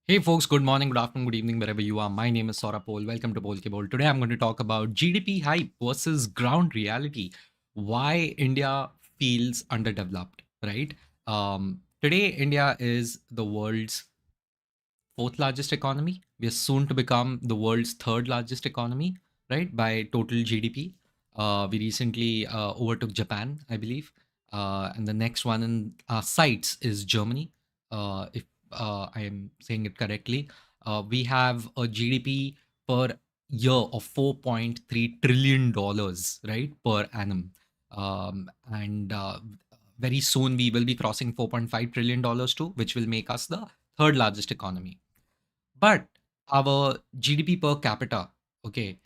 Hey folks, good morning, good afternoon, good evening, wherever you are. My name is Saurabh Pol. Welcome to Pol Ke Bol. Today I'm going to talk about GDP hype versus ground reality. Why India feels underdeveloped, right? Today, India is the world's fourth largest economy. We are soon to become the world's third largest economy, right? By total GDP. We recently overtook Japan, I believe. And the next one in our sights is Germany, if I am saying it correctly. We have a GDP per year of $4.3 trillion, right, per annum. And very soon we will be crossing $4.5 trillion too, which will make us the third largest economy. But our GDP per capita, okay,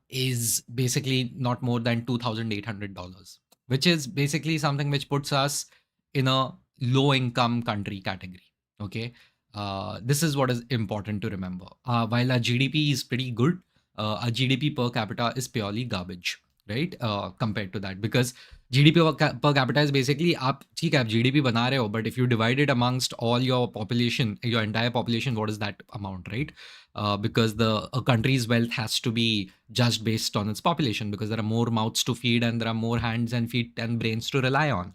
is basically not more than $2,800, which is basically something which puts us in a low income country category. Okay. This is what is important to remember. While our GDP is pretty good, our GDP per capita is purely garbage, right? Compared to that, because GDP per capita is basically आप ठीक है आप GDP बना रहे हो, but if you divide it amongst all your population, your entire population, what is that amount, right? Because a country's wealth has to be judged based on its population, because there are more mouths to feed and there are more hands and feet and brains to rely on.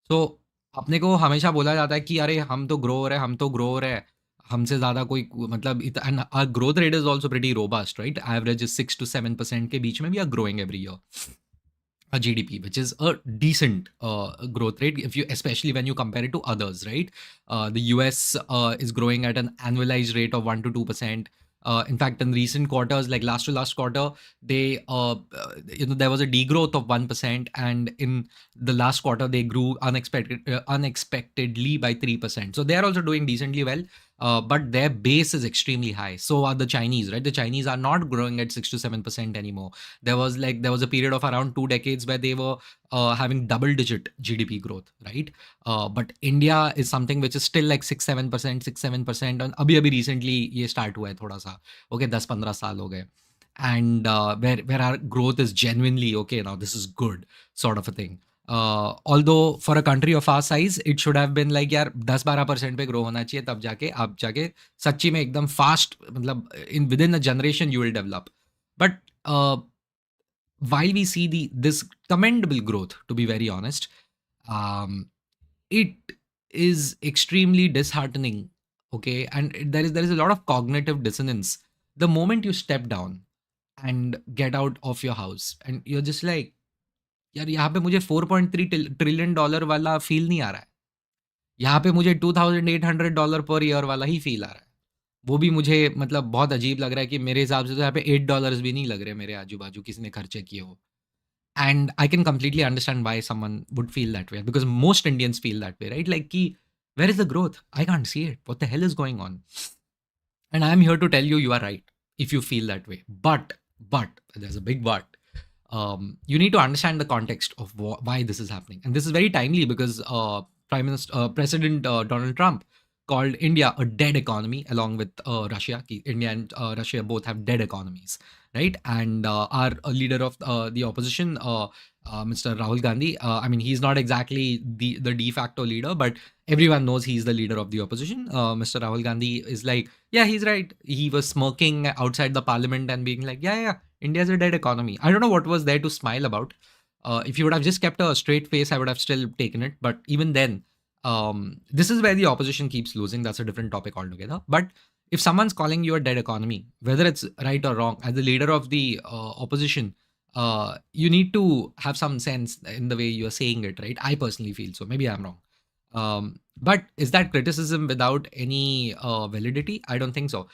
So अपने को हमेशा बोला जाता है कि अरे हम तो ग्रो हो रहे हैं, हम तो ग्रो हो रहे हैं, हमसे ज़्यादा कोई मतलब and our growth rate is also pretty robust, right? Average is 6 to 7% के बीच में we are growing every year. A GDP, which is a decent growth rate, if you especially when you compare it to others, right? The US is growing at an annualized rate of 1 to 2%. In fact, in recent quarters, like last to last quarter, they there was a degrowth of 1%, and in the last quarter they grew unexpectedly by 3%. So they are also doing decently well. But their base is extremely high. So are the Chinese, right? The Chinese are not growing at 6 to 7% anymore. There was a period of around 2 decades where they were having double-digit GDP growth, right? But India is something which is still like 6 7%, and अभी recently ये start हुआ है थोड़ा सा, okay, 10 15 साल हो गए. And where our growth is genuinely okay now, this is good, sort of a thing. Although for a country of our size, it should have been like यार 10 12% पे ग्रो होना चाहिए, तब जाके आप जाके सच्ची में एकदम फास्ट, मतलब in within a generation you will develop. But while we see this commendable growth, to be very honest, um, it is extremely disheartening. Okay, and there is a lot of cognitive dissonance the moment you step down and get out of your house, and you're just like, यार यहाँ पे मुझे $4.3 trillion वाला feel नहीं आ रहा है. यहाँ पे मुझे $2,800 पर ईयर वाला ही फील आ रहा है. वो भी मुझे मतलब बहुत अजीब लग रहा है कि मेरे हिसाब से तो यहाँ पे $8 भी नहीं लग रहे मेरे आजू बाजू किसी ने खर्चे किए हो. And I can completely understand why someone would feel that way, because most Indians feel that way, right? Like, where is the growth? I can't see it. What the hell is going on? And I'm here to tell you, you are right if you feel that way. But there's a big but. You need to understand the context of why this is happening, and this is very timely because President Donald Trump called India a dead economy along with Russia. India and Russia both have dead economies, right? And our leader of the opposition, Mr. Rahul Gandhi, I mean, he's not exactly the de facto leader, but everyone knows he's the leader of the opposition. Mr. Rahul Gandhi is like, yeah, he's right. He was smirking outside the parliament and being like, yeah, India's a dead economy. I don't know what was there to smile about. If you would have just kept a straight face, I would have still taken it. But even then, this is where the opposition keeps losing. That's a different topic altogether. But if someone's calling you a dead economy, whether it's right or wrong, as the leader of the opposition, you need to have some sense in the way you're saying it, right? I personally feel so. Maybe I'm wrong. But is that criticism without any validity? I don't think so.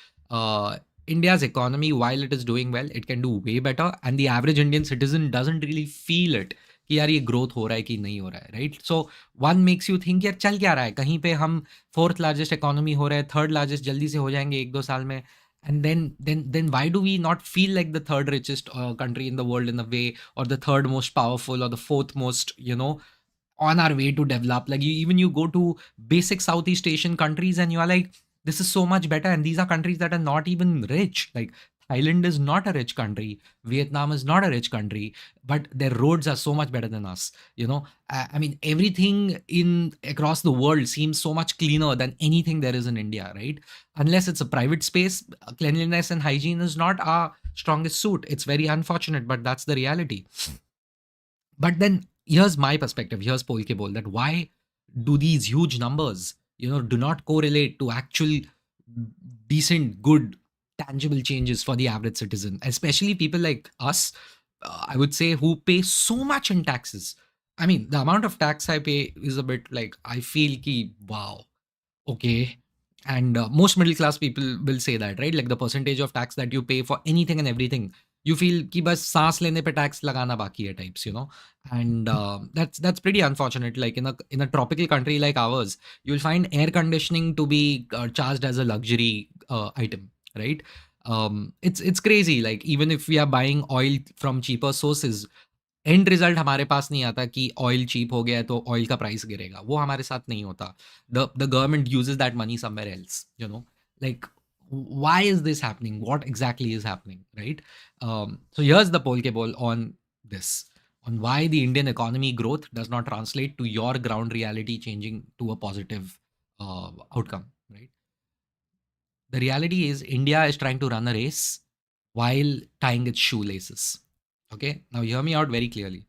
India's economy, while it is doing well, it can do way better, and the average Indian citizen doesn't really feel it कि यार ये growth हो रहा है कि नहीं हो रहा है, right? So one makes you think यार चल क्या रहा है, कहीं पे हम फोर्थ लार्जेस्ट इकोनॉमी हो रहे हैं, थर्ड लार्जेस्ट जल्दी से हो जाएंगे 1 2 साल में. And then why do we not feel like the third richest country in the world in a way, or the third most powerful, or the fourth most, on our way to develop? Like you go to basic Southeast Asian countries and you are like, this is so much better, and these are countries that are not even rich. Like Thailand is not a rich country. Vietnam is not a rich country, but their roads are so much better than us. I mean, everything in across the world seems so much cleaner than anything there is in India, right? Unless it's a private space, cleanliness and hygiene is not our strongest suit. It's very unfortunate, but that's the reality. But then here's my perspective. Here's Polkeball, that why do these huge numbers, do not correlate to actual decent, good, tangible changes for the average citizen, especially people like us, I would say, who pay so much in taxes. I mean, the amount of tax I pay is a bit like, I feel ki, wow, okay. And most middle class people will say that, right? Like the percentage of tax that you pay for anything and everything, you feel कि बस सांस लेने पे tax लगाना बाकी है types, and that's pretty unfortunate. Like in a tropical country like ours, you'll find air conditioning to be charged as a luxury item, right? It's crazy. Like even if we are buying oil from cheaper sources, and result हमारे पास नहीं आता कि oil cheap हो गया है तो oil का price गिरेगा, वो हमारे साथ नहीं होता. The government uses that money somewhere else, like why is this happening, what exactly is happening, right? So here's the poll ball on this, on why the Indian economy growth does not translate to your ground reality changing to a positive outcome, right? The reality is India is trying to run a race while tying its shoelaces. Okay, now hear me out very clearly.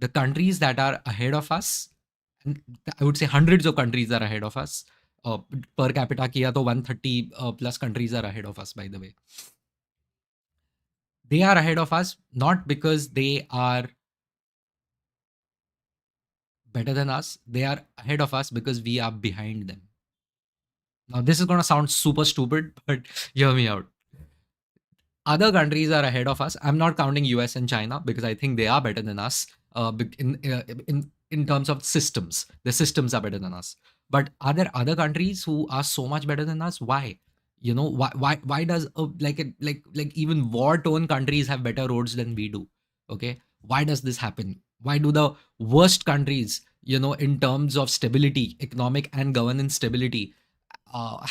The countries that are ahead of us, and I would say hundreds of countries are ahead of us. Per capita kiya to 130 plus countries are ahead of us, by the way. They are ahead of us not because they are better than us. They are ahead of us because we are behind them. Now, this is going to sound super stupid, but hear me out. Other countries are ahead of us. I'm not counting US and China because I think they are better than us in terms of systems. The systems are better than us. But are there other countries who are so much better than us? Why? Why does like even war-torn countries have better roads than we do? Okay, why does this happen? Why do the worst countries, in terms of stability, economic and governance stability,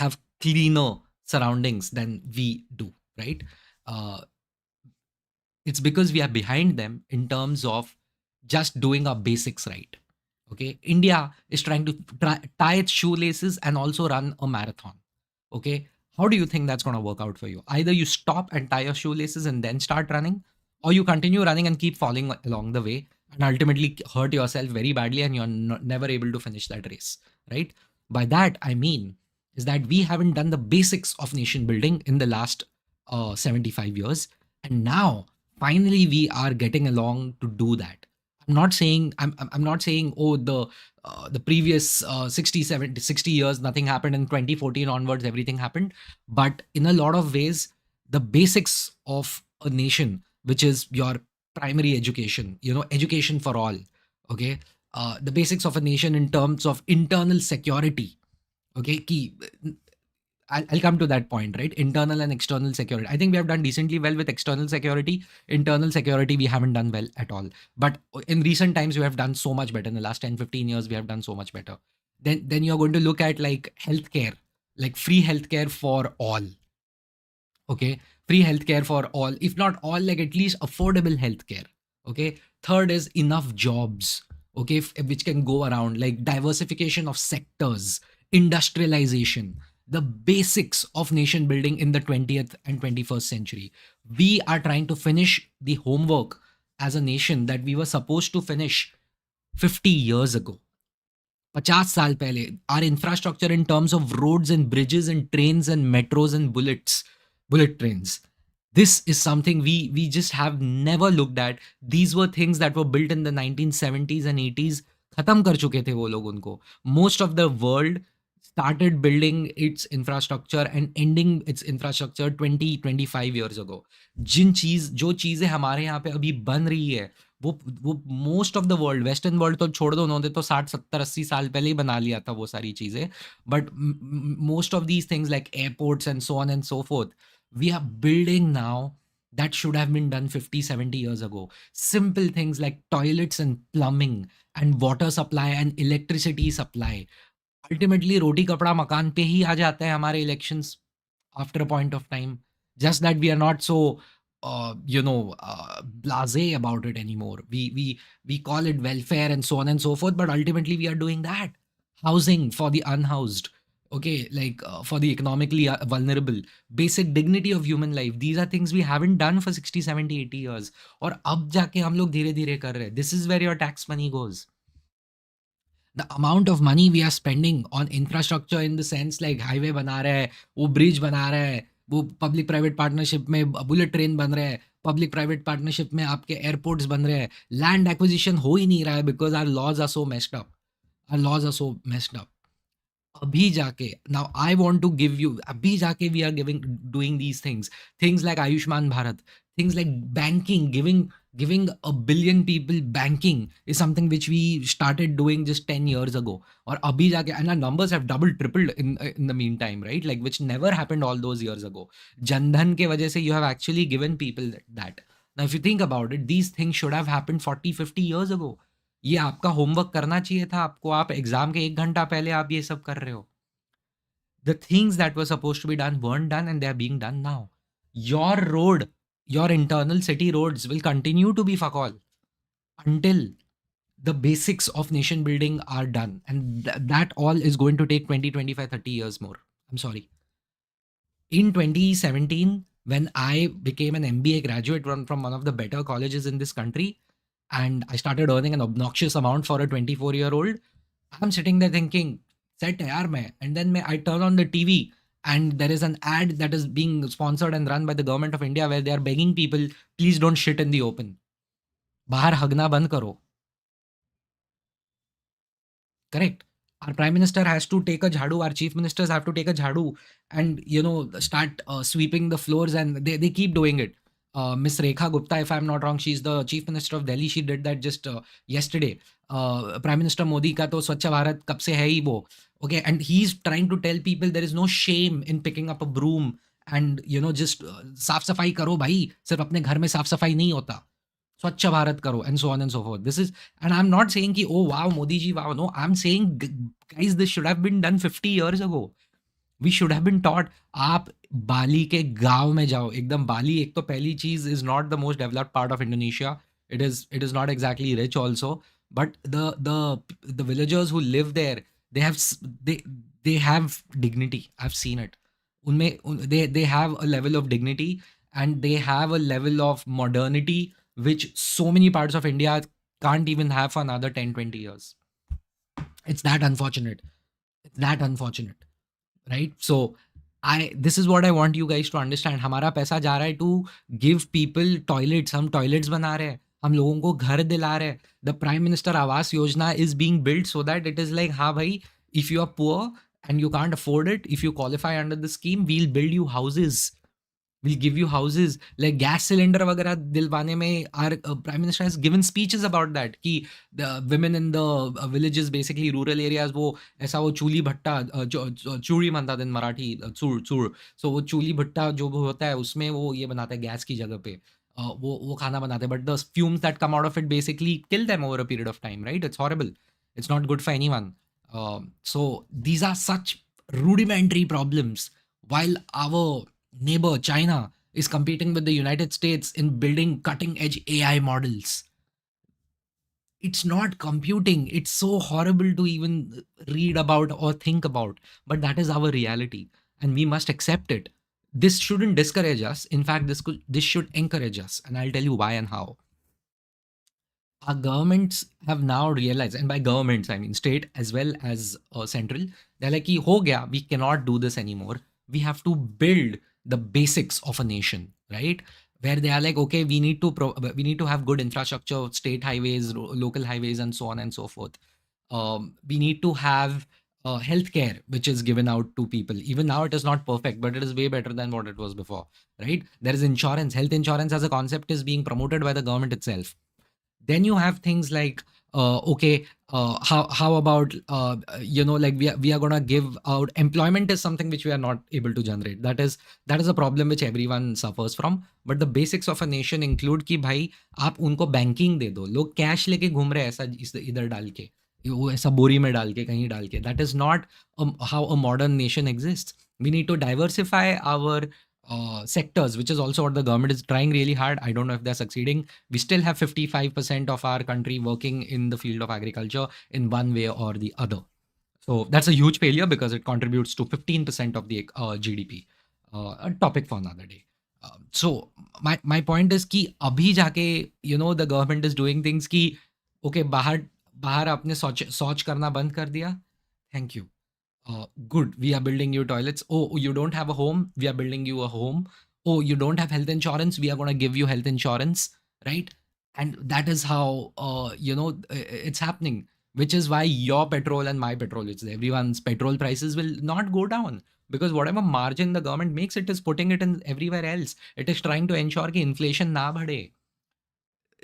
have cleaner surroundings than we do, right? uh, it's because we are behind them in terms of just doing our basics right. Okay, India is trying to tie its shoelaces and also run a marathon. Okay, how do you think that's going to work out for you? Either you stop and tie your shoelaces and then start running, or you continue running and keep falling along the way and ultimately hurt yourself very badly and you're never able to finish that race, right? By that I mean is that we haven't done the basics of nation building in the last 75 years, and now finally we are getting along to do that. I'm not saying, oh, the previous 60 70 60 years nothing happened, and 2014 onwards everything happened. But in a lot of ways, the basics of a nation, which is your primary education, education for all. Okay, the basics of a nation in terms of internal security. Okay, key. I'll come to that point, right? Internal and external security. I think we have done decently well with external security. Internal security, we haven't done well at all. But in recent times, we have done so much better. In the last 10, 15 years, we have done so much better. Then you're going to look at like healthcare, like free healthcare for all. Okay, free healthcare for all, if not all, like at least affordable healthcare. Okay, third is enough jobs. Okay, which can go around, like diversification of sectors, industrialization, the basics of nation building in the 20th and 21st century. We are trying to finish the homework as a nation that we were supposed to finish 50 years ago. 50 साल पहले, our infrastructure in terms of roads and bridges and trains and metros and bullet trains. This is something we just have never looked at. These were things that were built in the 1970s and 80s. खत्म कर चुके थे वो लोग उनको. Most of the world started building its infrastructure and ending its infrastructure 20-25 years ago. जो चीज़ें हमारे यहाँ पे अभी बन रही है, वो most of the world, western world तो छोड़ दो, उन्होंने तो 60-70-80 साल पहले ही बना लिया था वो सारी चीज़ें. But most of these things like airports and so on and so fourth, we are building now that should have been done 50-70 years ago. Simple things like toilets and plumbing and water supply and electricity supply. Ultimately, roti kapda makan pe hi aa jata hai hamare elections after a point of time. Just that we are not so blasé about it anymore. We call it welfare and so on and so forth, but ultimately we are doing that. Housing for the unhoused, okay, like for the economically vulnerable, basic dignity of human life. These are things we haven't done for 60, 70, 80 years. और अब जाके हम लोग धीरे धीरे कर रहे हैं. This is where your tax money goes. The amount of money we are spending on infrastructure in the sense like highway बना रहा है, वो bridge बना रहा है, वो public private partnership में bullet train बन रहा है, public private partnership में आपके airports बन रहे हैं, land acquisition हो ही नहीं रहा है because our laws are so messed up. Our laws are so messed up. अभी जाके, now I want to give you, अभी जाके we are doing these things like Ayushman Bharat, things like banking, giving a billion people banking is something which we started doing just 10 years ago. Or abhi jaake, and our numbers have doubled, tripled in the meantime, right? Like which never happened all those years ago. Jandhan ke wajah se you have actually given people that. Now, if you think about it, these things should have happened 40, 50 years ago. ये आपका homework करना चाहिए था आपको. आप exam के 1 घंटा पहले आप ये सब कर रहे हो. The things that were supposed to be done weren't done and they are being done now. Your road, your internal city roads will continue to be fuck all until the basics of nation building are done. And that all is going to take 20, 25, 30 years more. I'm sorry. In 2017, when I became an MBA graduate from one of the better colleges in this country, and I started earning an obnoxious amount for a 24-year-old, I'm sitting there thinking, set hai yaar main. And then I turn on the TV and there is an ad that is being sponsored and run by the government of India where they are begging people, please don't shit in the open. Bahar hagna band karo. Correct. Our prime minister has to take a jhadu. Our chief ministers have to take a jhadu and start sweeping the floors, and they keep doing it. Miss Rekha Gupta, if I'm not wrong, she's the chief minister of Delhi. She did that just yesterday. Prime Minister Modi ka to Swachh Bharat kab se hai hi wo. Okay, and he's trying to tell people there is no shame in picking up a broom and just साफ सफाई करो भाई. सिर्फ अपने घर में साफ सफाई नहीं होता. Swachh Bharat karo, and so on and so forth. This is, and I'm not saying ki, oh wow, Modi ji, wow. No, I'm saying, guys, this should have been done 50 years ago. We should have been taught. आप बाली के गांव में जाओ, एकदम बाली. एक तो पहली चीज is not the most developed part of Indonesia. It is not exactly rich also, but the villagers who live there, they have they have dignity. I've seen it. They have a level of dignity and they have a level of modernity which so many parts of India can't even have for another 10, 20 years. It's that unfortunate. It's that unfortunate. Right? So this is what I want you guys to understand. हमारा पैसा जा रहा है to give people toilets. हम toilets बना रहे हैं. हम लोगों को घर दिला रहे हैं. The Prime Minister Awas Yojana is being built so that it is like, हाँ भाई, if you are poor and you can't afford it, if you qualify under the scheme, we'll build you houses. We'll give you houses. Like gas cylinder वगैरह दिलवाने में, our Prime Minister has given speeches about that कि the women in the villages, basically rural areas, वो ऐसा वो चूल्ही भट्टा, चूड़ी बनता है मराठी, चूड़. So वो चूल्ही भट्टा जो होता है उसमें वो ये बनाते हैं गैस की जगह पे. वो खाना बनाते हैं, but the fumes that come out of it basically kill them over a period of time, right? It's horrible. It's not good for anyone. So these are such rudimentary problems, while our neighbor China is competing with the United States in building cutting edge AI models. It's not computing. It's so horrible to even read about or think about, but that is our reality and we must accept it. This shouldn't discourage us. In fact, this should encourage us, and I'll tell you why and how. Our governments have now realized, and by governments I mean state as well as central, they're like, "Ki ho gaya, we cannot do this anymore. We have to build the basics of a nation," right? Where they are like, okay, we need to have good infrastructure, state highways, local highways, and so on and so forth. We need to have healthcare, which is given out to people. Even now, it is not perfect, but it is way better than what it was before, right? There is insurance. Health insurance as a concept is being promoted by the government itself. Then you have things like, okay, how about like we are gonna give out employment is something which we are not able to generate. That is a problem which everyone suffers from. But the basics of a nation include कि भाई आप उनको banking दे दो. लोग cash लेके घूम रहे हैं ऐसा इधर डाल के, वो ऐसा बोरी में डाल के कहीं डाल के. That is not how a modern nation exists. We need to diversify our sectors, which is also what the government is trying really hard. I don't know if they're succeeding. We still have 55% of our country working in the field of agriculture in one way or the other. So that's a huge failure because it contributes to 15% of the GDP. A topic for another day. So my point is कि अभी जाके the government is doing things कि okay बाहर बाहर आपने शौच करना बंद कर दिया. Thank you. Good, we are building you toilets. Oh, you don't have a home, we are building you a home. Oh, you don't have health insurance, we are going to give you health insurance, right? And that is how it's happening, which is why your petrol and my petrol, it's everyone's petrol prices will not go down, because whatever margin the government makes, it is putting it in everywhere else. It is trying to ensure that inflation na bade.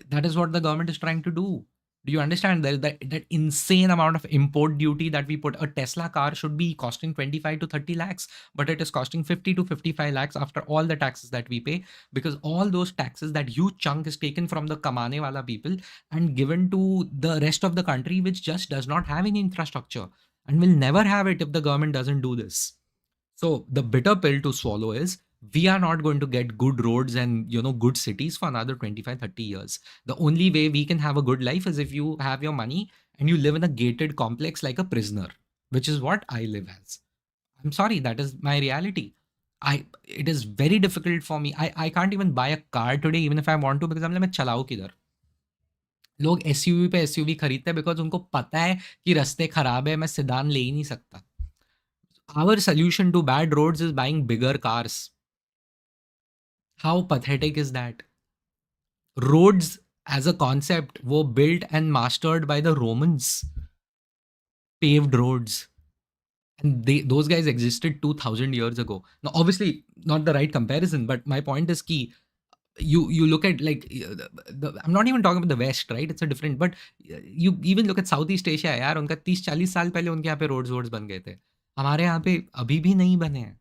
That is what the government is trying to do. Do you understand that insane amount of import duty that we put? A Tesla car should be costing 25 to 30 lakhs, but it is costing 50 to 55 lakhs after all the taxes that we pay, because all those taxes, that huge chunk is taken from the kamane wala people and given to the rest of the country, which just does not have any infrastructure and will never have it if the government doesn't do this. So the bitter pill to swallow is we are not going to get good roads and good cities for another 25, 30 years. The only way we can have a good life is if you have your money and you live in a gated complex like a prisoner, which is what I live as. I'm sorry, that is my reality. It is very difficult for me. I can't even buy a car today even if I want to, because I'm like, मैं चलाऊं किधर? लोग SUV पे SUV खरीदते हैं because उनको पता है कि रास्ते खराब है, मैं सेडान ले ही नहीं सकता. Our solution to bad roads is buying bigger cars. How pathetic is that? Roads as a concept were built and mastered by the Romans. Paved roads. And those guys existed 2000 years ago. Now, obviously, not the right comparison, but my point is key. You look at like I'm not even talking about the West, right? It's a different, but you even look at Southeast Asia यार, उनका 30-40 साल पहले उनके यहाँ पे roads बन गए थे. हमारे यहाँ पे अभी भी नहीं बने हैं.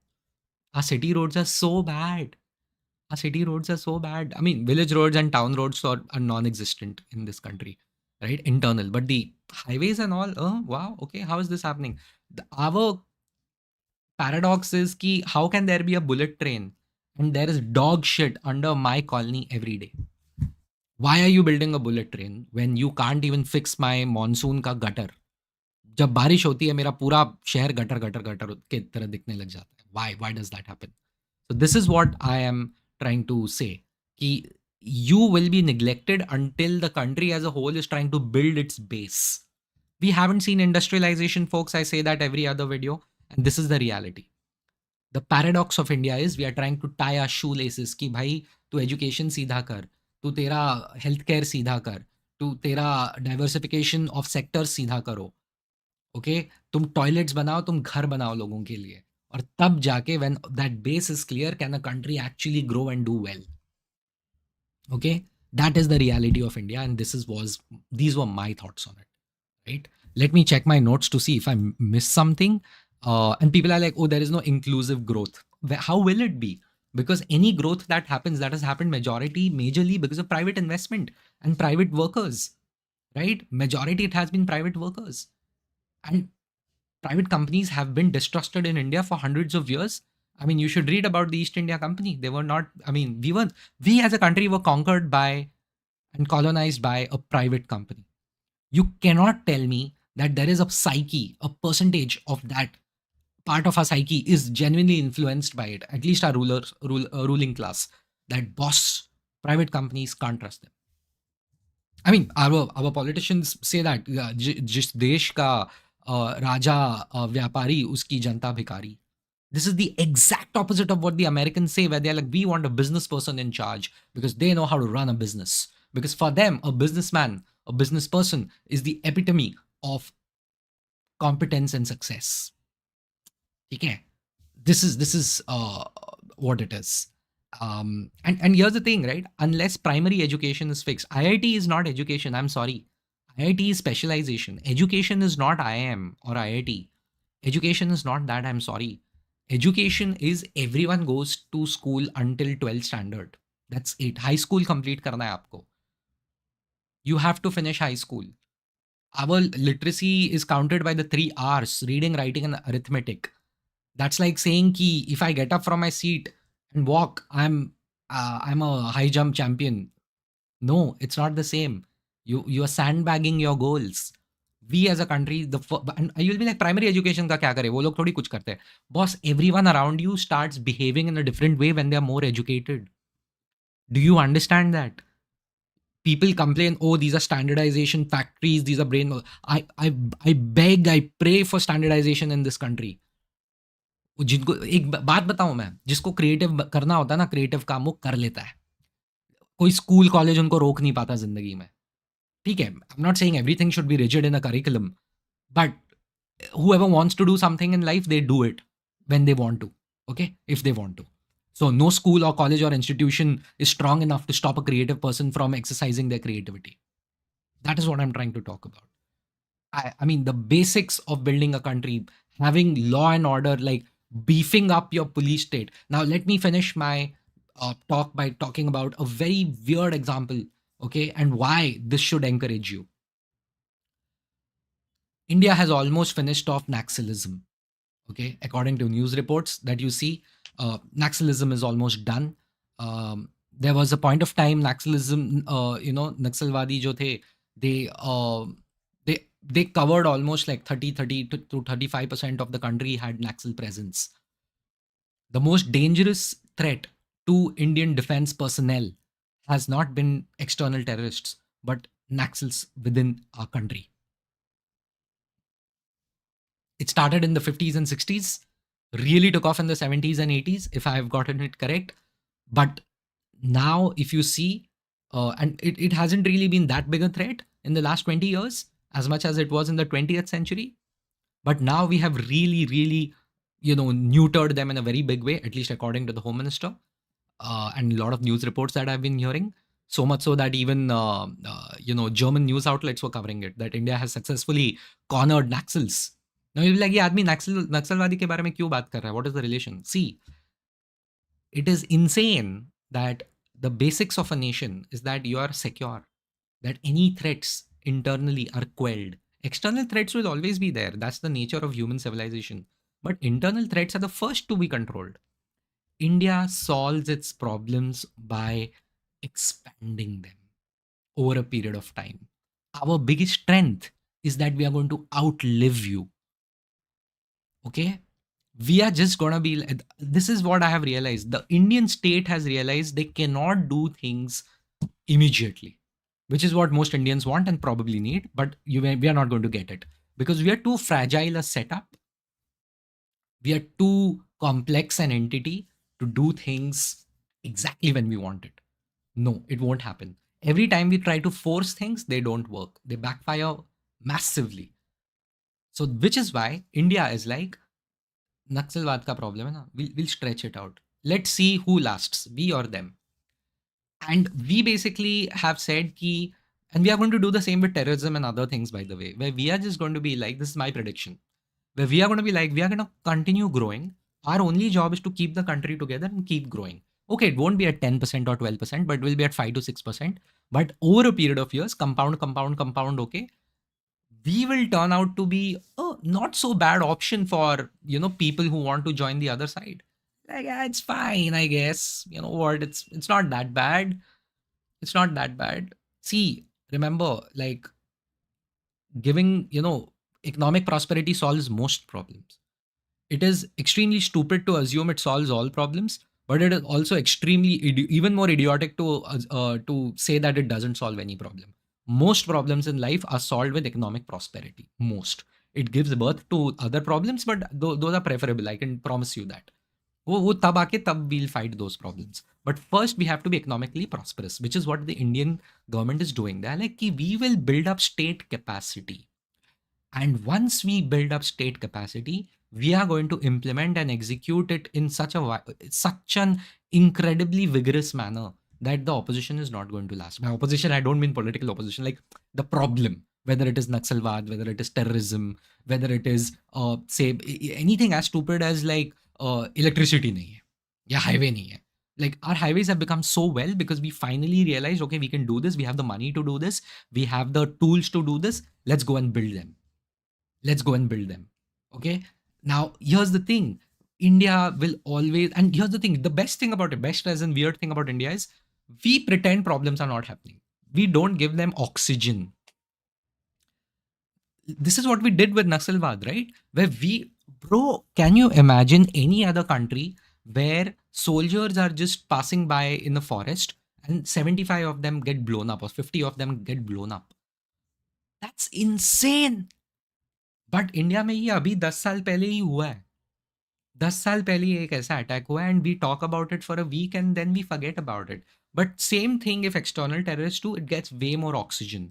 Our city roads are so bad. Our city roads are so bad. I mean, village roads and town roads are non-existent in this country, right? Internal, but the highways and all, oh wow, okay, how is this happening? Our paradox is ki how can there be a bullet train and there is dog shit under my colony every day? Why are you building a bullet train when you can't even fix my monsoon का gutter? जब बारिश होती है मेरा पूरा शहर gutter gutter gutter के तरह दिखने लग जाता है. Why does that happen? So this is what I am trying to say. Ki you will be neglected until the country as a whole is trying to build its base. We haven't seen industrialization, folks. I say that every other video, and this is the reality. The paradox of India is we are trying to tie our shoelaces कि भाई तू education सीधा कर, तू तेरा healthcare सीधा कर, तू तेरा diversification of sectors सीधा करो. ओके, तुम टॉयलेट्स बनाओ, तुम घर बनाओ लोगों के लिए, और तब जाके when that base is clear can a country actually grow and do well. Okay, that is the reality of India, and these were my thoughts on it, right? Let me check my notes to see if I missed something. And people are like, oh, there is no inclusive growth. How will it be? Because any growth that happens, that has happened majorly because of private investment and private workers, right? Majority it has been private workers. And private companies have been distrusted in India for hundreds of years. I mean, you should read about the East India Company. They were not, I mean, we as a country were conquered by and colonized by a private company. You cannot tell me that there is a psyche, a percentage of that part of our psyche is genuinely influenced by it. At least our ruling class, that boss, private companies can't trust them. I mean, our politicians say that जिस देश का राजा व्यापारी उसकी जनता भिखारी. This is the exact opposite of what the Americans say, where they're like, we want a business person in charge because they know how to run a business. Because for them, a businessman, a business person is the epitome of competence and success. Okay, this is what it is. And here's the thing, right? Unless primary education is fixed, IIT is not education. I'm sorry. IIT is specialization. Education is not IIM or IIT. Education is not that. I'm sorry. Education is everyone goes to school until 12th standard. That's it. High school complete karna hai aapko. You have to finish high school. Our literacy is counted by the 3 R's: reading, writing, and arithmetic. That's like saying ki if I get up from my seat and walk. I'm a high jump champion. No, it's not the same. You are sandbagging your goals. We as a country, and you'll be like primary education का क्या करे? वो लोग थोड़ी कुछ करते हैं. Boss, everyone around you starts behaving in a different way when they are more educated. Do you understand that? People complain, oh, these are standardization factories, these are brain. I beg, I pray for standardization in this country. जिनको एक बात बताऊं मैं, जिसको creative करना होता है ना, क्रिएटिव काम वो कर लेता है. कोई स्कूल कॉलेज उनको रोक नहीं पाता जिंदगी में. ठीक है, I am not saying everything should be rigid in a curriculum, but whoever wants to do something in life, they do it when they want to. Okay, if they want to. So no school or college or institution is strong enough to stop a creative person from exercising their creativity. That is what I'm trying to talk about. I mean, the basics of building a country, having law and order, like beefing up your police state. Now, let me finish my talk by talking about a very weird example, okay, and why this should encourage you. India has almost finished off Naxalism, okay, according to news reports that you see. Naxalism is almost done. There was a point of time Naxalism, Naxalwadi jo the, they they covered almost like 30 to 35% of the country had Naxal presence. The most dangerous threat to Indian defense personnel has not been external terrorists, but Naxals within our country. It started in the 50s and 60s, really took off in the 70s and 80s, if I have gotten it correct. But now, if you see, and it hasn't really been that big a threat in the last 20 years, as much as it was in the 20th century. But now we have really, really, neutered them in a very big way, at least according to the Home Minister, and a lot of news reports that I've been hearing. So much so that even, German news outlets were covering it, that India has successfully cornered Naxals. Now you'll be like, yeah, आदमी नक्सलवादी के बारे में क्यों बात कर रहा है? What is the relation? See, it is insane that the basics of a nation is that you are secure, that any threats internally are quelled. External threats will always be there. That's the nature of human civilization. But internal threats are the first to be controlled. India solves its problems by expanding them over a period of time. Our biggest strength is that we are going to outlive you. Okay? We are just gonna be. This is what I have realized. The Indian state has realized they cannot do things immediately, which is what most Indians want and probably need. But we are not going to get it because we are too fragile a setup. We are too complex an entity to do things exactly when we want it. No, it won't happen. Every time we try to force things, they don't work. They backfire massively. So, which is why India is like, नक्सलवाद का problem है ना, we'll stretch it out. Let's see who lasts, we or them. And we basically have said ki, and we are going to do the same with terrorism and other things, by the way, where we are just going to be like, this is my prediction, where we are going to be like, we are going to continue growing. Our only job is to keep the country together and keep growing. Okay, it won't be at 10% or 12%, but we'll be at 5 to 6%. But over a period of years, compound, okay, we will turn out to be a not so bad option for people who want to join the other side. Like, yeah, it's fine, I guess. You know what? It's not that bad. It's not that bad. See, remember, like, giving economic prosperity solves most problems. It is extremely stupid to assume it solves all problems, but it is also extremely even more idiotic to say that it doesn't solve any problem. Most problems in life are solved with economic prosperity. Most. It gives birth to other problems, but those are preferable. I can promise you that. वो तब आके तब we'll fight those problems. But first we have to be economically prosperous, which is what the Indian government is doing. They're like, we will build up state capacity. And once we build up state capacity, we are going to implement and execute it in such an incredibly vigorous manner that the opposition is not going to last. By opposition, I don't mean political opposition, like the problem, whether it is Naxalwad, whether it is terrorism, whether it is, say, anything as stupid as like electricity nahi hai, ya highway nahi hai. Like, our highways have become so well because we finally realized, okay, we can do this. We have the money to do this. We have the tools to do this. Let's go and build them. Let's go and build them. Okay. Now, here's the thing. India will always, and here's the thing, the best thing about it, best as in weird thing about India is we pretend problems are not happening. We don't give them oxygen. This is what we did with Naxalbad, right? Where we, bro, can you imagine any other country where soldiers are just passing by in the forest and 75 of them get blown up or 50 of them get blown up? That's insane. But India में ये अभी 10 साल पहले ही हुआ है. 10 साल पहले ही एक ऐसा अटैक हुआ है, and we talk about it for a week and then we forget about it. But same thing if external terrorist do, it gets way more oxygen.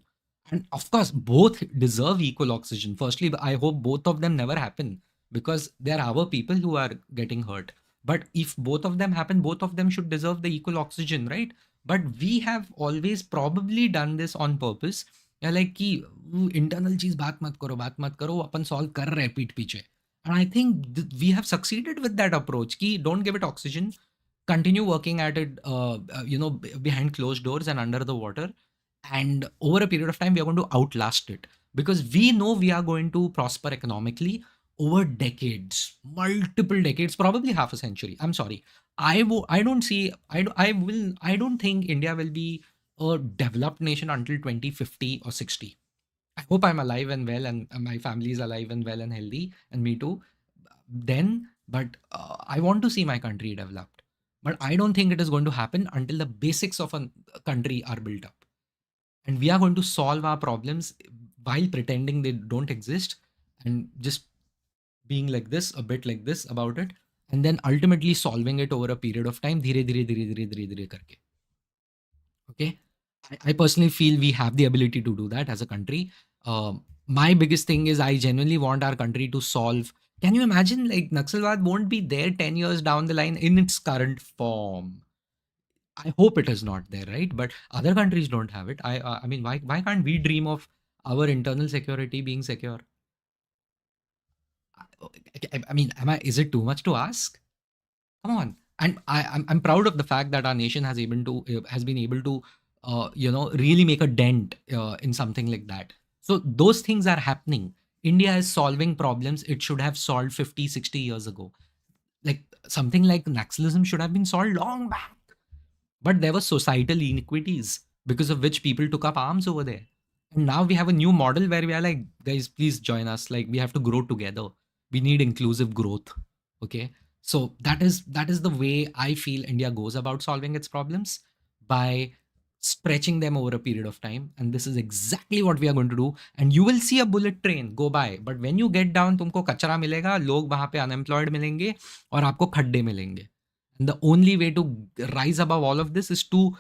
And of course, both deserve equal oxygen. Firstly, I hope both of them never happen because they're our people who are getting hurt. But if both of them happen, both of them should deserve the equal oxygen, right? But we have always probably done this on purpose. या like कि internal चीज बात मत करो, अपन solve कर रहे हैं पीठ पीछे. And I think we have succeeded with that approach कि don't give it oxygen, continue working at it, behind closed doors and under the water, and over a period of time we are going to outlast it because we know we are going to prosper economically over decades, multiple decades, probably half a century. I'm sorry, I don't see, I don't think India will be a developed nation until 2050 or 60. I hope I'm alive and well, and my family is alive and well and healthy, and me too then. But I want to see my country developed, but I don't think it is going to happen until the basics of a country are built up. And we are going to solve our problems while pretending they don't exist and just being like this, a bit like this about it, and then ultimately solving it over a period of time, धीरे धीरे धीरे धीरे धीरे धीरे करके. Okay, I personally feel we have the ability to do that as a country. My biggest thing is I genuinely want our country to solve. Can you imagine, like, Naxalbad won't be there 10 years down the line in its current form. I hope it is not there, right? But other countries don't have it. I mean, why can't we dream of our internal security being secure? I mean, is it too much to ask? Come on. And I'm proud of the fact that our nation has been able to really make a dent in something like that. So those things are happening. India is solving problems it should have solved 50, 60 years ago. Like something like Naxalism should have been solved long back. But there were societal inequities because of which people took up arms over there. And now we have a new model where we are like, guys, please join us. Like, we have to grow together. We need inclusive growth. Okay. So that is the way I feel India goes about solving its problems, by stretching them over a period of time. And this is exactly what we are going to do. And you will see a bullet train go by. But when you get down, तुमको कचरा मिलेगा, लोग वहां पे unemployed मिलेंगे और आपको खड्डे मिलेंगे. And the only way to rise above all of this is to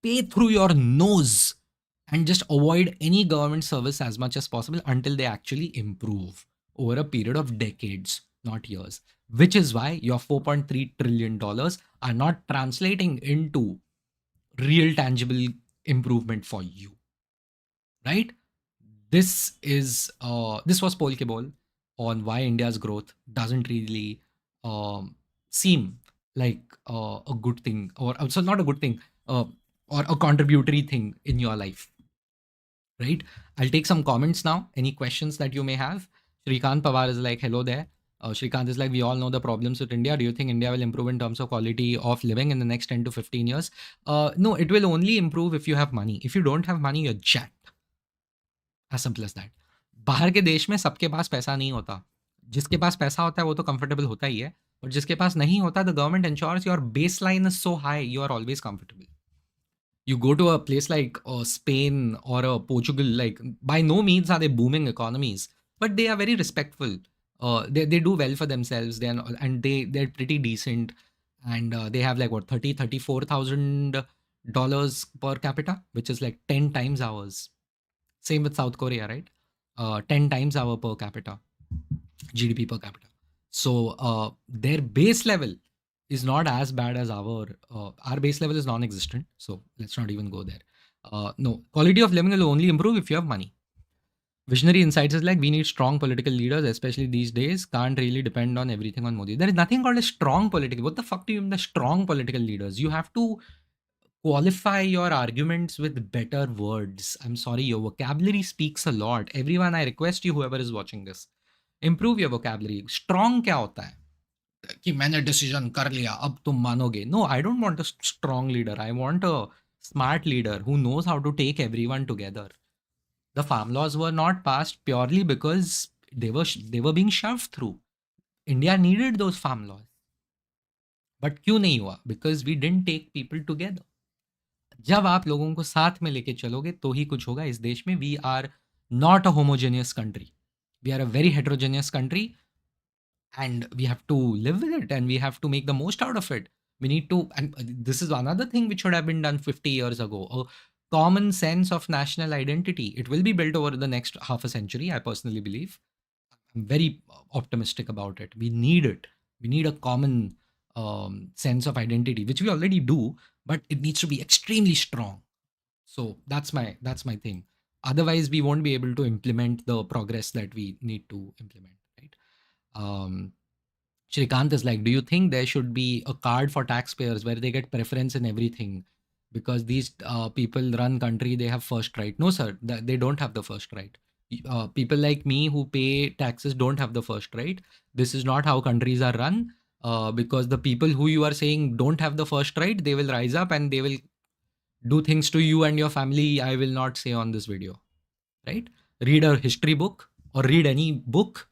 pay through your nose and just avoid any government service as much as possible until they actually improve over a period of decades, not years. Which is why your $4.3 trillion are not translating into real tangible improvement for you, right? This was Paul Kibol on why India's growth doesn't really seem like a good thing, or also not a good thing, or a contributory thing in your life, right? I'll take some comments now. Any questions that you may have? Shrikant Pawar is like, hello there. Shrikant is like, we all know the problems with India. Do you think India will improve in terms of quality of living in the next 10 to 15 years? No, it will only improve if you have money. If you don't have money, you're jacked. As simple as that. बाहर के देश में सबके पास पैसा नहीं होता. जिसके पास पैसा होता है वो तो कंफर्टेबल होता ही है, और जिसके पास नहीं होता, the government ensures your baseline is so high, you are always comfortable. You go to a place like Spain or Portugal, like, by no means are they booming economies, but they are very respectful. They do well for themselves. They're pretty decent, and they have like what, $34,000 per capita, which is like 10 times ours. Same with South Korea, right? 10 times our per capita GDP per capita. So their base level is not as bad as our base level is non-existent. So let's not even go there. No, quality of living will only improve if you have money. Visionary Insights is like, we need strong political leaders, especially these days. Can't really depend on everything on Modi. There is nothing called a strong political. What the fuck do you mean the strong political leaders? You have to qualify your arguments with better words. I'm sorry, your vocabulary speaks a lot. Everyone, I request you, whoever is watching this, improve your vocabulary. Strong क्या होता है? कि मैंने decision कर लिया, अब तुम मानोगे. No, I don't want a strong leader. I want a smart leader who knows how to take everyone together. The farm laws were not passed purely because they were being shoved through. India needed those farm laws. But क्यों नहीं हुआ? Because we didn't take people together. जब आप लोगों को साथ में लेके चलोगे तो ही कुछ होगा इस देश में. We are not a homogeneous country. We are a very heterogeneous country, and we have to live with it, and we have to make the most out of it. We need to, and this is another thing which should have been done 50 years ago. A common sense of national identity. It will be built over the next half a century, I personally believe. I'm very optimistic about it. We need it. We need a common sense of identity, which we already do, but it needs to be extremely strong. So that's my thing. Otherwise, we won't be able to implement the progress that we need to implement, right? Shrikant is like, do you think there should be a card for taxpayers where they get preference in everything? Because these people run country, they have first right. No, sir, they don't have the first right. People like me who pay taxes don't have the first right. This is not how countries are run. Because the people who you are saying don't have the first right, they will rise up and they will do things to you and your family. I will not say on this video, right? Read a history book or read any book.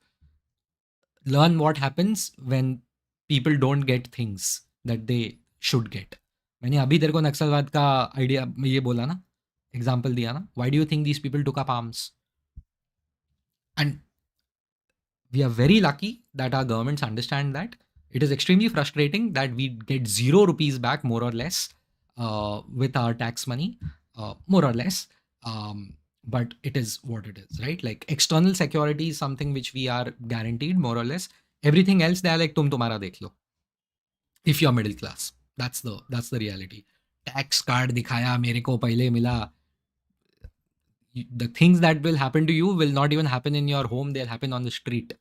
Learn what happens when people don't get things that they should get. मैंने अभी तेरे को नक्सलवाद का idea ये बोला ना, example दिया ना. Why do you think these people took up arms? And we are very lucky that our governments understand that. It is extremely frustrating that we get 0 rupees back, more or less, with our tax money, more or less. But it is what it is, right? Like external security is something which we are guaranteed, more or less. Everything else, they are like, tum tumhara dekh lo. If you're middle class, that's the reality. Tax card dikhaya, mere ko pehle mila. The things that will happen to you will not even happen in your home. They'll happen on the street.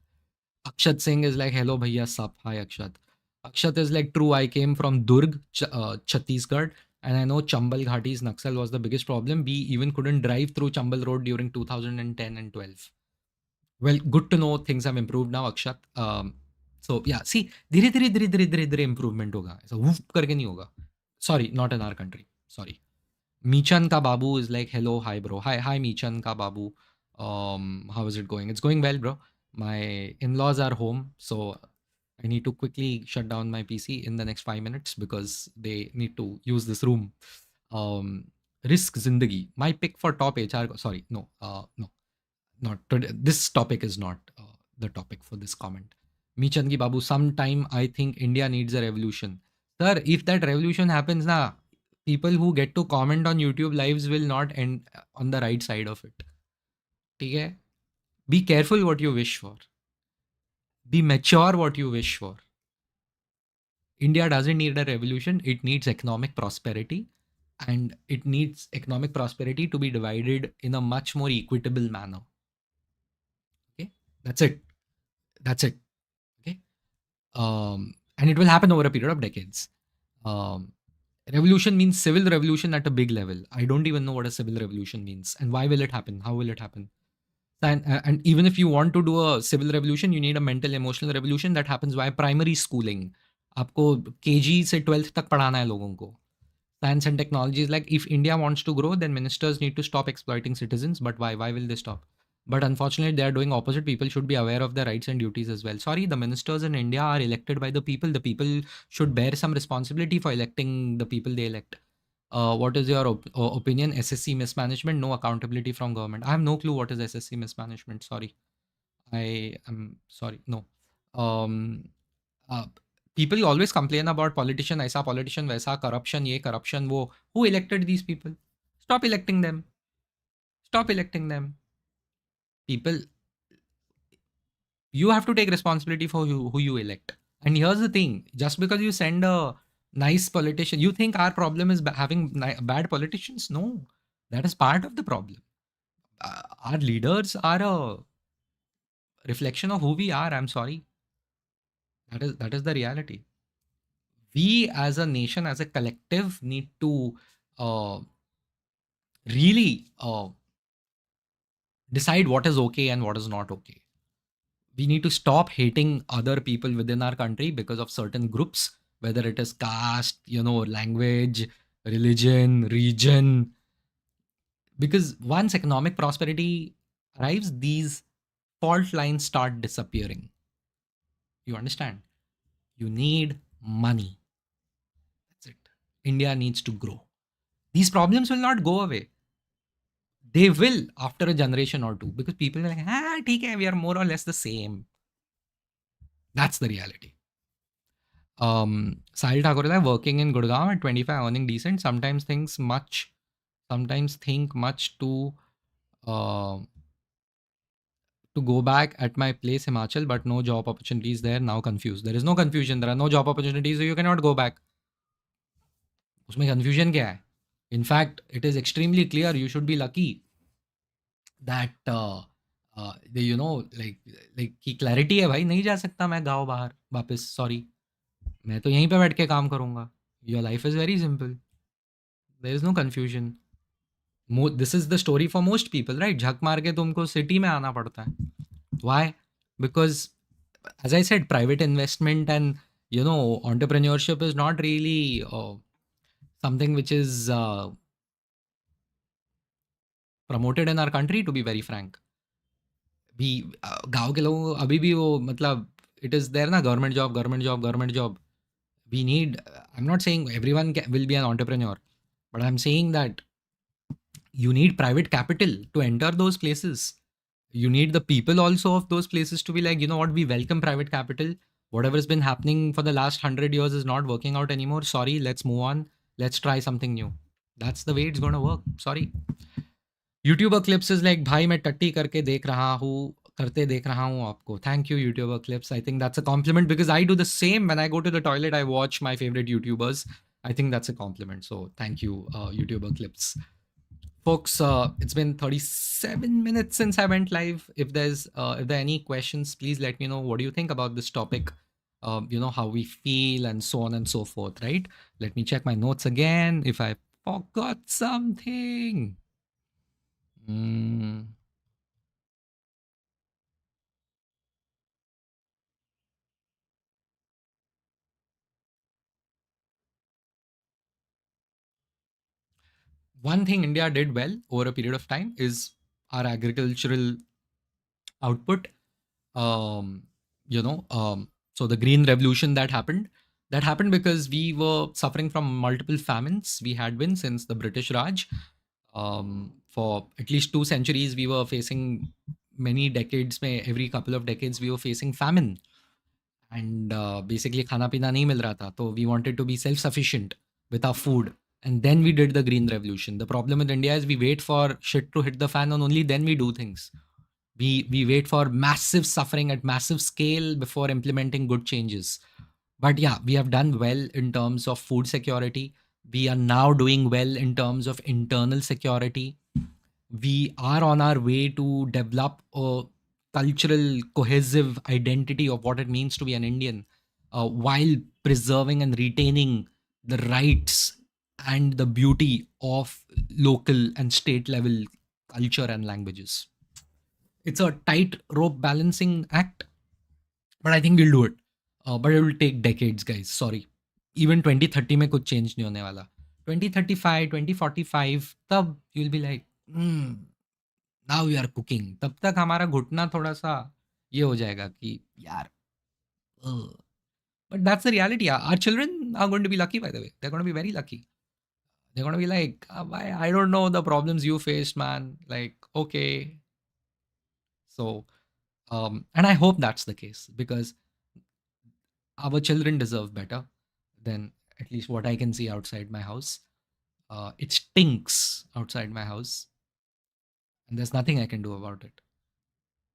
Akshat Singh is like, hello, bhaiya, sap. Hi, Akshat. Akshat is like, true, I came from Durg, Chhattisgarh, and I know Chambal Ghati's Naxal was the biggest problem. We even couldn't drive through Chambal Road during 2010 and 12. Well, good to know things have improved now, Akshat. So, yeah, see, धीरे धीरे धीरे धीरे धीरे धीरे improvement होगा. ऐसा woof करके नहीं होगा. Sorry, not in our country. Sorry. Michan Ka Babu is like, hello, hi, bro. Hi, Michan Ka Babu. How is it going? It's going well, bro. My in-laws are home, so I need to quickly shut down my PC in the next 5 minutes because they need to use this room. Risk Zindagi. My pick for top HR. Sorry, no, no, not today. This topic is not the topic for this comment. Michan Ki Babu. Sometime I think India needs a revolution. Sir, if that revolution happens, na, people who get to comment on YouTube lives will not end on the right side of it. Okay? Be careful what you wish for. Be mature what you wish for. India doesn't need a revolution, it needs economic prosperity. And it needs economic prosperity to be divided in a much more equitable manner. Okay? That's it. That's it. Okay? And it will happen over a period of decades. Revolution means civil revolution at a big level. I don't even know what a civil revolution means. And why will it happen? How will it happen? And even if you want to do a civil revolution, you need a mental emotional revolution that happens via primary schooling. आपको KG से 12th तक पढ़ाना है लोगों को. Science and technology is like, if India wants to grow, then ministers need to stop exploiting citizens. But why? Why will they stop? But unfortunately, they are doing opposite. People should be aware of their rights and duties as well. Sorry, the ministers in India are elected by the people. The people should bear some responsibility for electing the people they elect. What is your opinion? SSC mismanagement, no accountability from government. I have no clue what is SSC mismanagement. Sorry. I am sorry. No. Uh, People always complain about politician, aisa politician, vaisa corruption, ye corruption, wo. Who elected these people? Stop electing them. Stop electing them. People, you have to take responsibility for who you elect. And here's the thing: just because you send a nice politician, you think our problem is having bad politicians? No, that is part of the problem. Our leaders are a reflection of who we are. I'm sorry. That is the reality. We as a nation, as a collective, need to uh, really decide what is okay and what is not okay. We need to stop hating other people within our country because of certain groups, whether it is caste, language, religion, region. Because once economic prosperity arrives, these fault lines start disappearing. You understand? You need money. That's it. India needs to grow. These problems will not go away. They will after a generation or two because people are like, theek hai, we are more or less the same. That's the reality. Sahil Thakur is like working in Gurgaon at 25, earning decent. Sometimes think much uh, to go back at my place Himachal, but no job opportunities there. Now confused. There is no confusion. There are no job opportunities, so you cannot go back. उसमें confusion क्या है? In fact, it is extremely clear. You should be lucky that like की clarity है भाई. नहीं जा सकता मैं गाँव बाहर वापस. Sorry, मैं तो यहीं पे बैठ के काम करूँगा. Your life is very simple. There is no confusion. This is the story for most people, right? झक मार के तुमको सिटी में आना पड़ता है. Why? Because, as I said, private investment and entrepreneurship is not really something which is promoted in our country. To be very frank, भी गाँव के लोगों को अभी भी वो मतलब it is there ना, government job, government job, government job. We need. I'm not saying everyone will be an entrepreneur, but I'm saying that you need private capital to enter those places. You need the people also of those places to be like, you know what, we welcome private capital. Whatever has been happening for the last 100 years is not working out anymore. Sorry, let's move on. Let's try something new. That's the way it's going to work. Sorry. YouTuber clips is like, भाई मैं टट्टी करके देख रहा हूँ, करते देख रहा हूँ आपको. Thank you, YouTuber clips. I think that's a compliment because I do the same. When I go to the toilet, I watch my favorite YouTubers. I think that's a compliment. So thank you, YouTuber clips. Folks, it's been 37 minutes since I went live. If there are any questions, please let me know. What do you think about this topic? How we feel and so on and so forth, right? Let me check my notes again if I forgot something. Mm. One thing India did well over a period of time is our agricultural output. Um, so the green revolution that happened because we were suffering from multiple famines. We had been since the British Raj. For at least 2 centuries, we were facing many decades. Every couple of decades, we were facing famine, and basically खाना पीना नहीं मिल रहा था. So we wanted to be self-sufficient with our food, and then we did the green revolution. The problem with India is we wait for shit to hit the fan, and only then we do things. We wait for massive suffering at massive scale before implementing good changes. But yeah, we have done well in terms of food security. We are now doing well in terms of internal security. We are on our way to develop a cultural cohesive identity of what it means to be an Indian, while preserving and retaining the rights and the beauty of local and state level culture and languages. It's a tight rope balancing act, but I think we'll do it. But it will take decades, guys. Sorry. Even 2030 में कुछ change नहीं होने वाला. 2035, 2045, तब you'll be like, now we are cooking. तब तक हमारा घुटना थोड़ा सा ये हो जाएगा कि यार. ugh. But that's the reality. Our children are going to be lucky, by the way. They're going to be very lucky. They're going to be like, I don't know the problems you faced, man. Like, okay. So, and I hope that's the case because our children deserve better than at least what I can see outside my house. It stinks outside my house, and there's nothing I can do about it.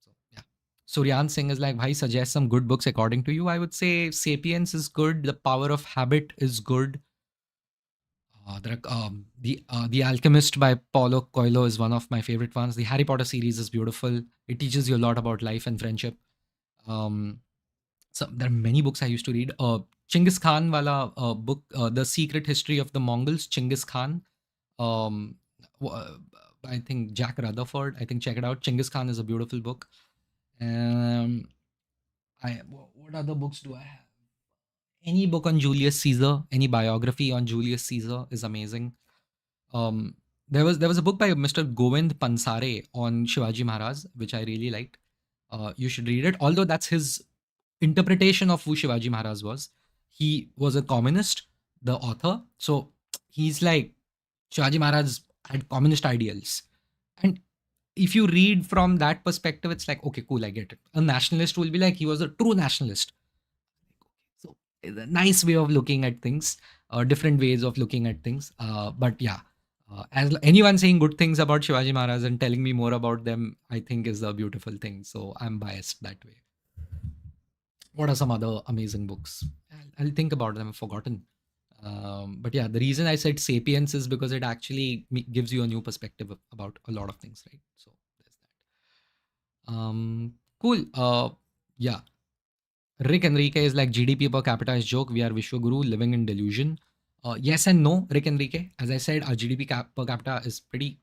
So yeah. Suryan Singh is like, "Bhai, suggest some good books according to you." I would say *Sapiens* is good. *The Power of Habit* is good. The Alchemist by Paulo Coelho is one of my favorite ones. The Harry Potter series is beautiful. It teaches you a lot about life and friendship. Um, so there are many books I used to read. Chinggis Khan wala book, The Secret History of the Mongols. Chinggis Khan. Um, I think Jack Rutherford. I think check it out. Chinggis Khan is a beautiful book. Um, What other books do I have? Any book on Julius Caesar, any biography on Julius Caesar is amazing. Um, there was a book by Mr. Govind Pansare on Shivaji Maharaj, which I really liked. You should read it. Although that's his interpretation of who Shivaji Maharaj was. He was a communist, the author. So he's like Shivaji Maharaj had communist ideals, and if you read from that perspective, it's like okay, cool, I get it. A nationalist will be like he was a true nationalist. So it's a nice way of looking at things, different ways of looking at things. But yeah, as anyone saying good things about Shivaji Maharaj and telling me more about them, I think is a beautiful thing. So I'm biased that way. What are some other amazing books? I'll think about them. I've forgotten. But yeah, the reason I said Sapiens is because it actually gives you a new perspective about a lot of things, right? So there's that. Cool. Yeah. Rick Enrique is like GDP per capita is joke. We are Vishwaguru living in delusion. Yes and no, Rick Enrique. As I said, our GDP per capita is pretty,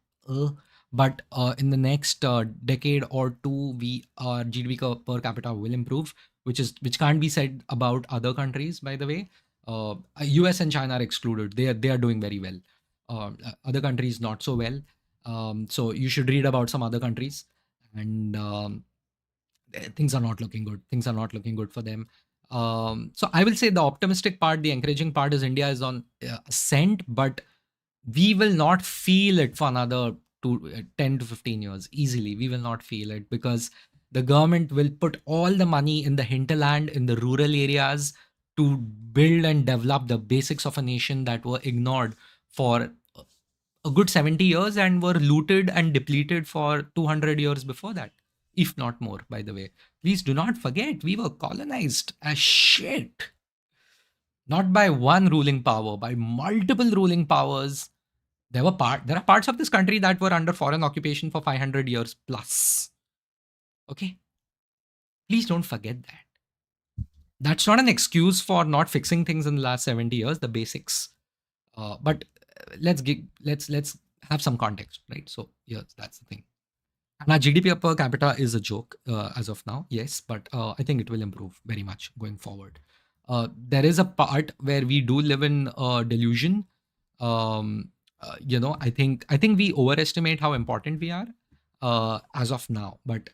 but in the next decade or two, our GDP per capita will improve, which can't be said about other countries, by the way. US and China are excluded. They are doing very well. Other countries not so well. So you should read about some other countries, and things are not looking good. Things are not looking good for them. So I will say the optimistic part, the encouraging part is India is on ascent, but we will not feel it for another 10 to 15 years easily. We will not feel it because the government will put all the money in the hinterland, in the rural areas to build and develop the basics of a nation that were ignored for a good 70 years and were looted and depleted for 200 years before that, if not more, by the way. Please do not forget, we were colonized as shit. Not by one ruling power, by multiple ruling powers. There are parts of this country that were under foreign occupation for 500 years plus. Okay? Please don't forget that. That's not an excuse for not fixing things in the last 70 years, the basics. But let's have some context, right? So yes, that's the thing. And our GDP per capita is a joke as of now, yes, but I think it will improve very much going forward. There is a part where we do live in delusion. I think we overestimate how important we are as of now, but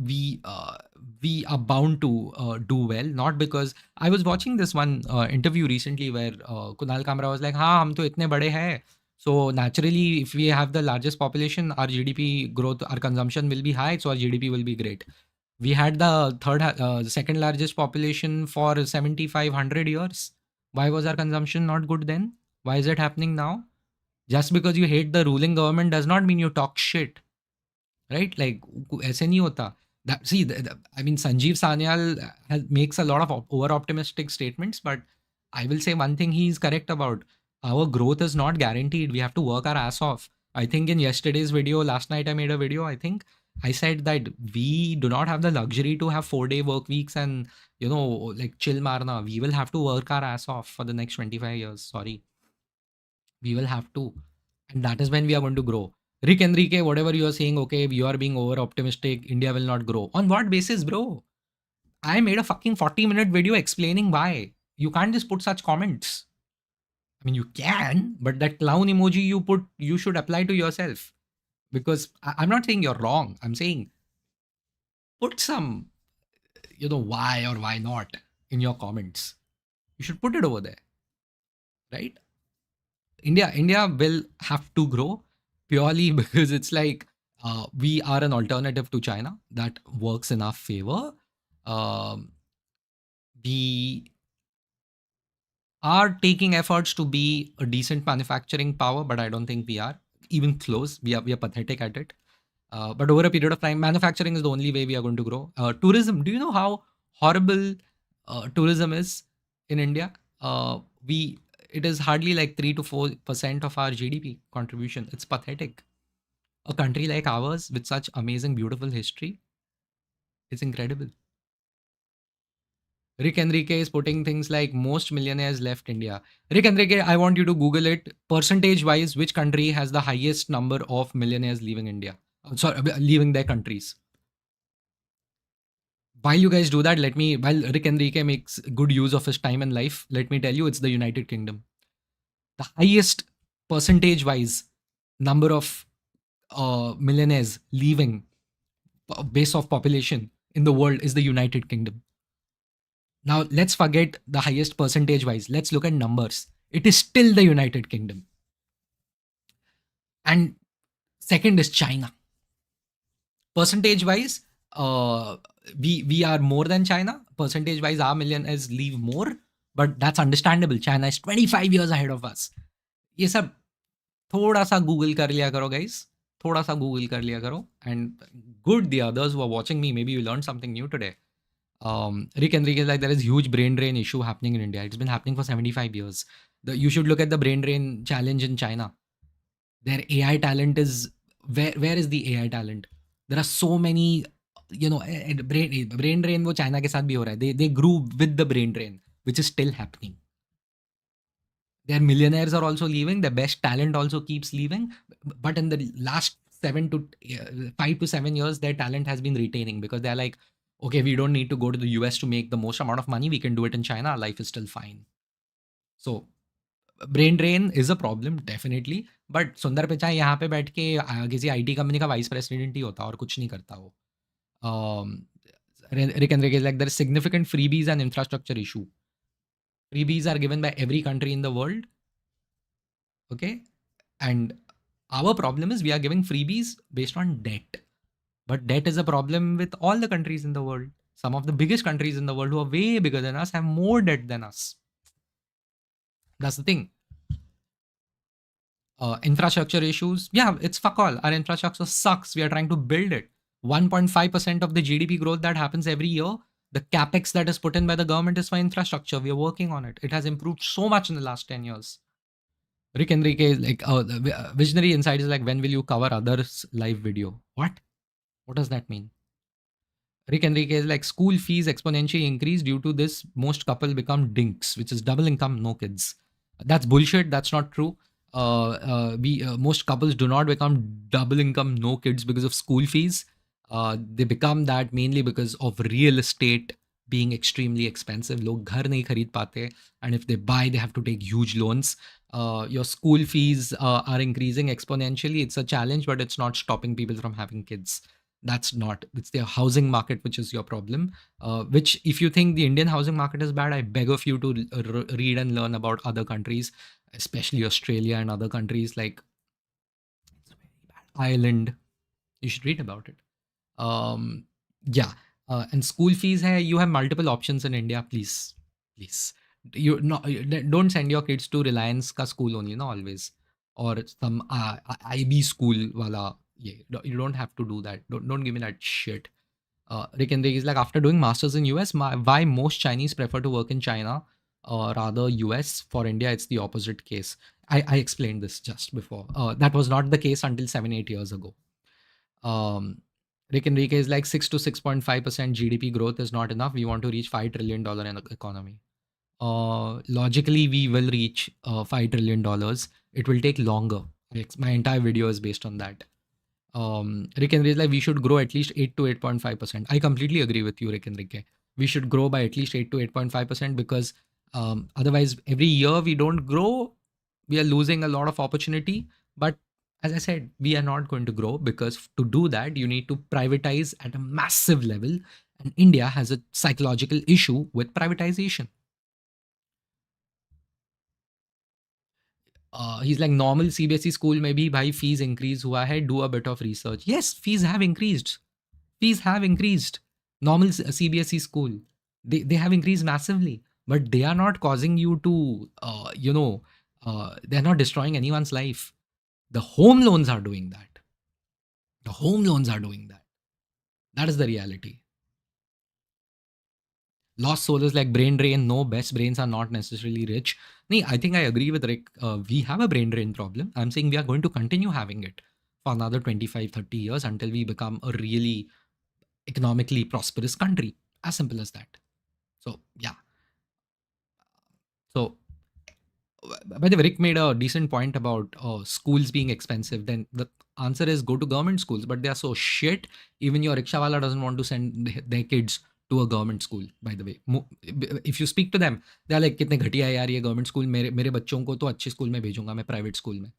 we are bound to do well. Not because I was watching this one interview recently where Kunal Kamra was like, "हाँ हम तो इतने बड़े हैं." So naturally, if we have the largest population, our GDP growth, our consumption will be high, so our GDP will be great. We had the second largest population for 7,500 years. Why was our consumption not good then? Why is it happening now? Just because you hate the ruling government does not mean you talk shit, right? Like, ऐसे नहीं होता. I mean, Sanjeev Sanyal makes a lot of over optimistic statements, but I will say one thing he is correct about. Our growth is not guaranteed. We have to work our ass off. I think in yesterday's video, last night I made a video, I think I said that we do not have the luxury to have 4-day work weeks and, like chill marna. We will have to work our ass off for the next 25 years. Sorry. We will have to. And that is when we are going to grow. Rick Enrique, whatever you are saying, okay, you are being over optimistic, India will not grow. On what basis, bro? I made a fucking 40-minute video explaining why. You can't just put such comments. I mean, you can, but that clown emoji you put, you should apply to yourself. Because I'm not saying you're wrong. I'm saying put some, why or why not in your comments. You should put it over there, right? India will have to grow purely because it's like we are an alternative to China that works in our favor. We are taking efforts to be a decent manufacturing power, but I don't think we are even close. We are pathetic at it. But over a period of time, manufacturing is the only way we are going to grow. Tourism. Do you know how horrible tourism is in India? It is hardly like 3 to 4% of our GDP contribution. It's pathetic. A country like ours with such amazing, beautiful history, it's incredible. Rick Enrique is putting things like most millionaires left India. Rick Enrique, I want you to Google it. Percentage wise, which country has the highest number of millionaires leaving India? Sorry, leaving their countries. While you guys do that, while Rick Enrique makes good use of his time and life, let me tell you, it's the United Kingdom. The highest percentage wise number of millionaires leaving base of population in the world is the United Kingdom. Now, let's forget the highest percentage wise. Let's look at numbers. It is still the United Kingdom. And second is China. Percentage wise, we are more than China. Percentage wise, our millionaires leave more, but that's understandable. China is 25 years ahead of us. ये सब थोड़ा सा Google कर लिया करो guys, थोड़ा सा Google कर लिया करो. And good, the others who are watching me, maybe you learned something new today. Rick Enrique is like, there is huge brain drain issue happening in India. It's been happening for 75 years. You should look at the brain drain challenge in China. Their AI talent is, where is the AI talent? There are so many, brain drain वो China के साथ भी हो रहा है. They grew with the brain drain, which is still happening. Their millionaires are also leaving. The best talent also keeps leaving. But in the last 5 to 7 years, their talent has been retaining because they're like, okay, we don't need to go to the US to make the most amount of money. We can do it in China. Our life is still fine. So brain drain is a problem definitely. But सुंदर पिचाई यहाँ पे बैठ के किसी IT company का vice president ही होता और कुछ नहीं करता वो. Rick Enrique is like, there is significant freebies and infrastructure issue. Freebies are given by every country in the world. Okay. And our problem is we are giving freebies based on debt. But debt is a problem with all the countries in the world. Some of the biggest countries in the world who are way bigger than us have more debt than us. That's the thing. Infrastructure issues. Yeah, it's fuck all. Our infrastructure sucks. We are trying to build it. 1.5% of the GDP growth that happens every year, the capex that is put in by the government is for infrastructure. We are working on it. It has improved so much in the last 10 years. Rick Enrique is like, Visionary Insight is like, when will you cover others' live video? What? What does that mean? Rick Enrique is like, school fees exponentially increase due to this. Most couple become dinks, which is double income, no kids. That's bullshit. That's not true. Most couples do not become double income, no kids because of school fees. They become that mainly because of real estate being extremely expensive. लोग घर नहीं खरीद पाते, and if they buy, they have to take huge loans. Your school fees are increasing exponentially. It's a challenge, but it's not stopping people from having kids. It's the housing market which is your problem. Which, if you think the Indian housing market is bad, I beg of you to read and learn about other countries, especially Australia and other countries like Ireland. You should read about it. Yeah. And school fees, you have multiple options in India. Please. Don't send your kids to Reliance ka school only, no, always, or some IB school wala. Yeah, you don't have to do that. Don't give me that shit. Rick Enrique is like, after doing masters in US, why most Chinese prefer to work in China or rather US? For India, it's the opposite case. I explained this just before. That was not the case until 7-8 years ago. Rick Enrique is like, 6 to 6.5% GDP growth is not enough. We want to reach $5 trillion in economy. Logically, we will reach $5 trillion. It will take longer. My entire video is based on that. Rick Enrique is like, we should grow at least 8 to 8.5%. I completely agree with you, Rick Enrique. We should grow by at least 8 to 8.5% because otherwise, every year we don't grow, we are losing a lot of opportunity. But as I said, we are not going to grow because to do that, you need to privatize at a massive level. And India has a psychological issue with privatization. He's like, normal CBSE school में भी भाई fees increase हुआ है. Do a bit of research. Yes, fees have increased. Normal CBSE school, they have increased massively, but they are not causing you to, they're not destroying anyone's life. The home loans are doing that. That is the reality. Lost soul is like, brain drain. No, best brains are not necessarily rich. Nee, I think I agree with Rick. We have a brain drain problem. I'm saying we are going to continue having it for another 25, 30 years until we become a really economically prosperous country. As simple as that. So, yeah. So, by the way, Rick made a decent point about schools being expensive. Then the answer is, go to government schools, but they are so shit. Even your rickshawala doesn't want to send their kids to a government school, by the way. If you speak to them, they are like, कितने घटिया है यार ये government school, मेरे मेरे बच्चों को तो अच्छे स्कूल में भेजूंगा मैं private school में.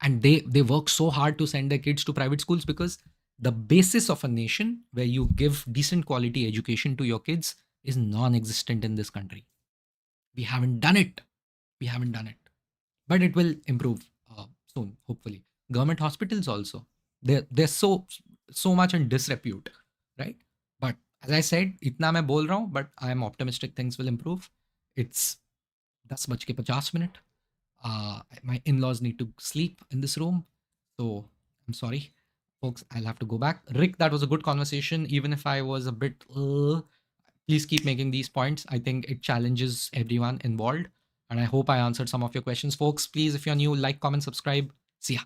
And they work so hard to send their kids to private schools because the basis of a nation where you give decent quality education to your kids is non-existent in this country. We haven't done it. We haven't done it. But it will improve soon, hopefully. Government hospitals also, they're so much in disrepute, right? But as I said, itna मैं बोल रहा हूँ, but I am optimistic things will improve. It's 10:50. My in-laws need to sleep in this room, so I'm sorry, folks. I'll have to go back. Rick, that was a good conversation, even if I was a bit. Please keep making these points. I think it challenges everyone involved. And I hope I answered some of your questions, folks. Please, if you're new, like, comment, subscribe. See ya.